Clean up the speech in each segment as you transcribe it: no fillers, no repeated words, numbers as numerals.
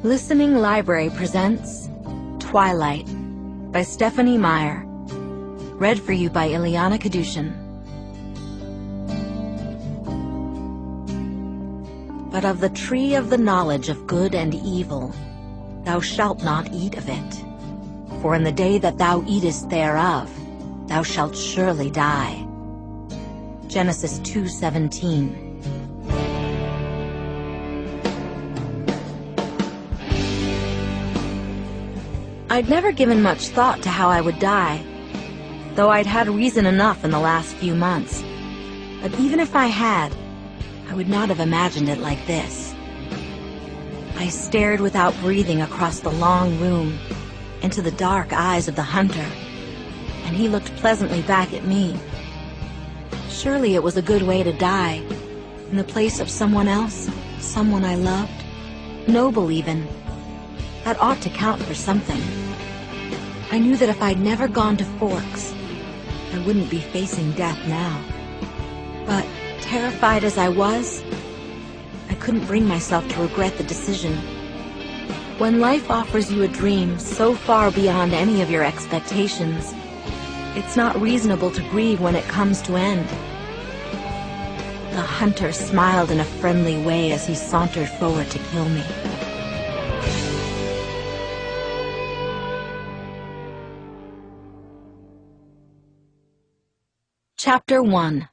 Listening Library presents Twilight by Stephenie Meyer. Read for you by Ileana Kadushin. But of the tree of the knowledge of good and evil, thou shalt not eat of it. For in the day that thou eatest thereof, thou shalt surely die. Genesis 2:17. I'd never given much thought to how I would die, though I'd had reason enough in the last few months. But even if I had, I would not have imagined it like this. I stared without breathing across the long room, into the dark eyes of the hunter, and he looked pleasantly back at me. Surely it was a good way to die, in the place of someone else, someone I loved, noble even. That ought to count for something. I knew that if I'd never gone to Forks, I wouldn't be facing death now. But, terrified as I was, I couldn't bring myself to regret the decision. When life offers you a dream so far beyond any of your expectations, it's not reasonable to grieve when it comes to end. The hunter smiled in a friendly way as he sauntered forward to kill me. Chapter 1.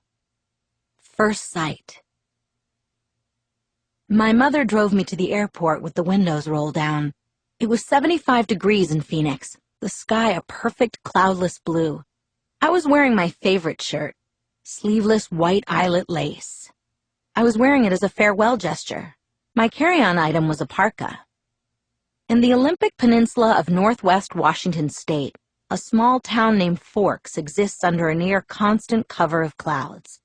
First Sight. My mother drove me to the airport with the windows rolled down. It was 75 degrees in Phoenix, the sky a perfect cloudless blue. I was wearing my favorite shirt, sleeveless white eyelet lace. I was wearing it as a farewell gesture. My carry-on item was a parka. In the Olympic Peninsula of northwest Washington State, a small town named Forks exists under a near-constant cover of clouds.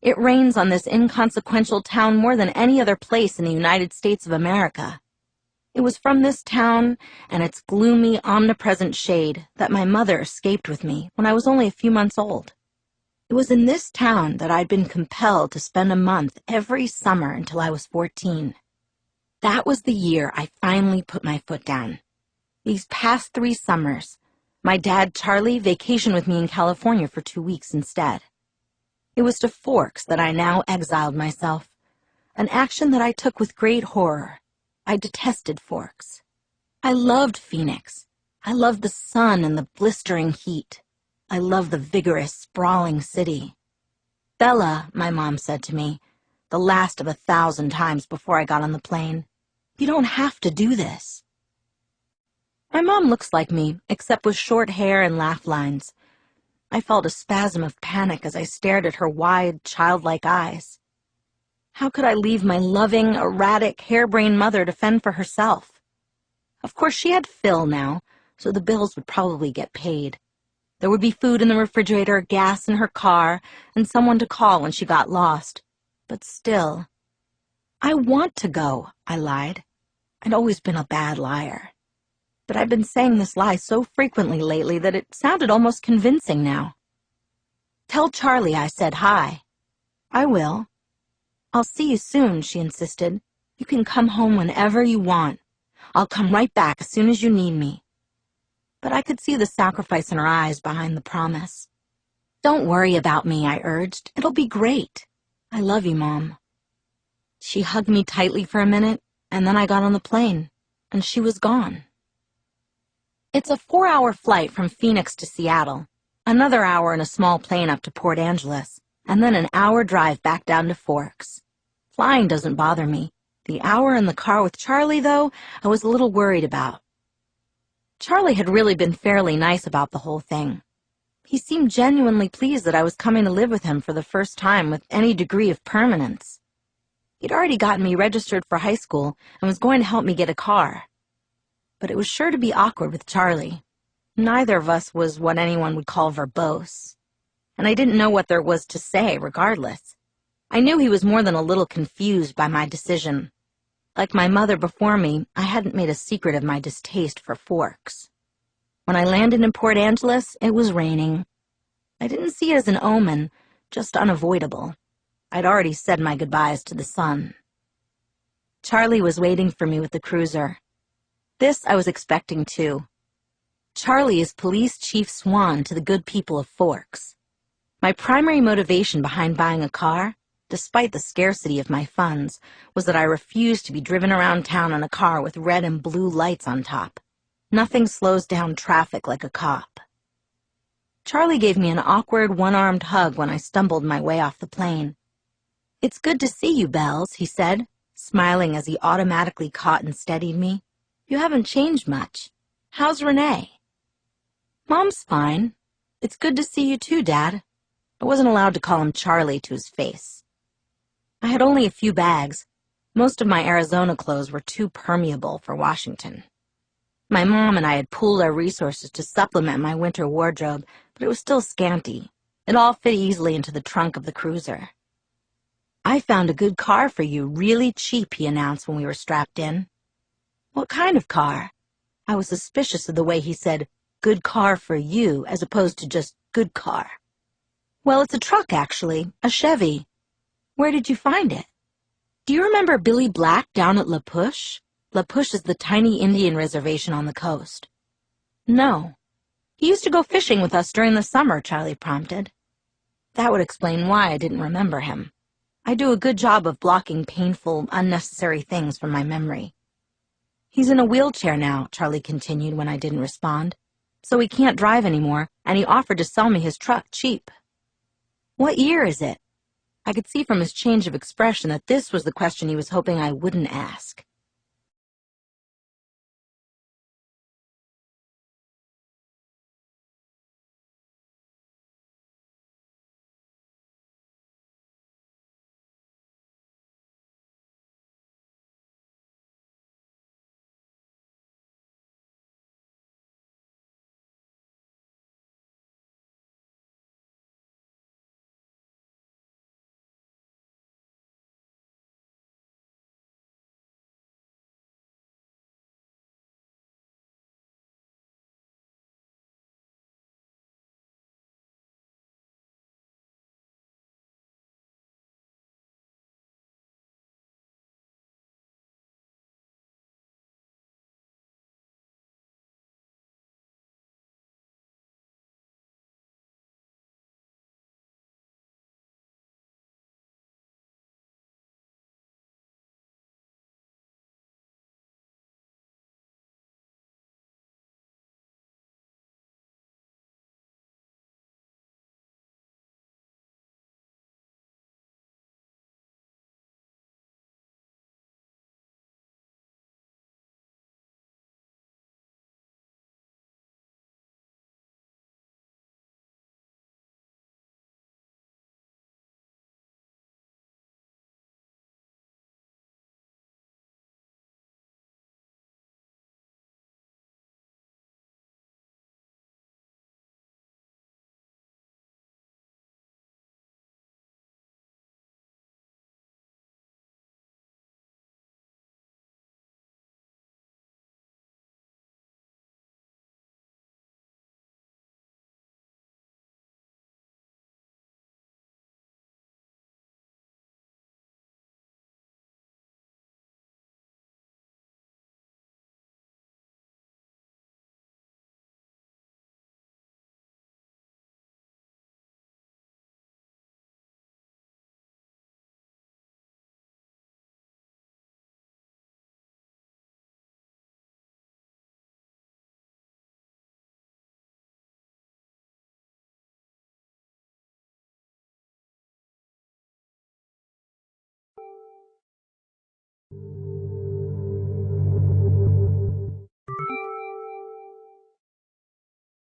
It rains on this inconsequential town more than any other place in the United States of America. It was from this town and its gloomy, omnipresent shade that my mother escaped with me when I was only a few months old. It was in this town that I'd been compelled to spend a month every summer until I was 14. That was the year I finally put my foot down. These past 3 summers, my dad, Charlie, vacationed with me in California for 2 weeks instead. It was to Forks that I now exiled myself, an action that I took with great horror. I detested Forks. I loved Phoenix. I loved the sun and the blistering heat. I loved the vigorous, sprawling city. Bella, my mom said to me, the last of 1,000 times before I got on the plane, you don't have to do this. My mom looks like me, except with short hair and laugh lines. I felt a spasm of panic as I stared at her wide, childlike eyes. How could I leave my loving, erratic, harebrained mother to fend for herself? Of course, she had Phil now, so the bills would probably get paid. There would be food in the refrigerator, gas in her car, and someone to call when she got lost. But still, I want to go, I lied. I'd always been a bad liar. But I've been saying this lie so frequently lately that it sounded almost convincing now. Tell Charlie I said hi. I will. I'll see you soon, she insisted. You can come home whenever you want. I'll come right back as soon as you need me. But I could see the sacrifice in her eyes behind the promise. Don't worry about me, I urged. It'll be great. I love you, Mom. She hugged me tightly for a minute, and then I got on the plane, and she was gone. It's a 4-hour flight from Phoenix to Seattle, another hour in a small plane up to Port Angeles, and then an hour drive back down to Forks. Flying doesn't bother me. The hour in the car with Charlie, though, I was a little worried about. Charlie had really been fairly nice about the whole thing. He seemed genuinely pleased that I was coming to live with him for the first time with any degree of permanence. He'd already gotten me registered for high school and was going to help me get a car. But it was sure to be awkward with Charlie. Neither of us was what anyone would call verbose, and I didn't know what there was to say regardless. I knew he was more than a little confused by my decision. Like my mother before me, I hadn't made a secret of my distaste for Forks. When I landed in Port Angeles, it was raining. I didn't see it as an omen, just unavoidable. I'd already said my goodbyes to the sun. Charlie was waiting for me with the cruiser. This I was expecting too. Charlie is Police Chief Swan to the good people of Forks. My primary motivation behind buying a car, despite the scarcity of my funds, was that I refused to be driven around town in a car with red and blue lights on top. Nothing slows down traffic like a cop. Charlie gave me an awkward, one-armed hug when I stumbled my way off the plane. "It's good to see you, Bells," he said, smiling as he automatically caught and steadied me. "You haven't changed much. How's Renee?" "Mom's fine. It's good to see you too, Dad." I wasn't allowed to call him Charlie to his face. I had only a few bags. Most of my Arizona clothes were too permeable for Washington. My mom and I had pooled our resources to supplement my winter wardrobe, but it was still scanty. It all fit easily into the trunk of the cruiser. "I found a good car for you, really cheap," he announced when we were strapped in. "What kind of car?" I was suspicious of the way he said, "good car for you," as opposed to just good car. "Well, it's a truck, actually, a Chevy." "Where did you find it?" "Do you remember Billy Black down at La Push? La Push is the tiny Indian reservation on the coast." "No. He used to go fishing with us during the summer," Charlie prompted. That would explain why I didn't remember him. I do a good job of blocking painful, unnecessary things from my memory. "He's in a wheelchair now," Charlie continued when I didn't respond. "So he can't drive anymore, and he offered to sell me his truck cheap." "What year is it?" I could see from his change of expression that this was the question he was hoping I wouldn't ask.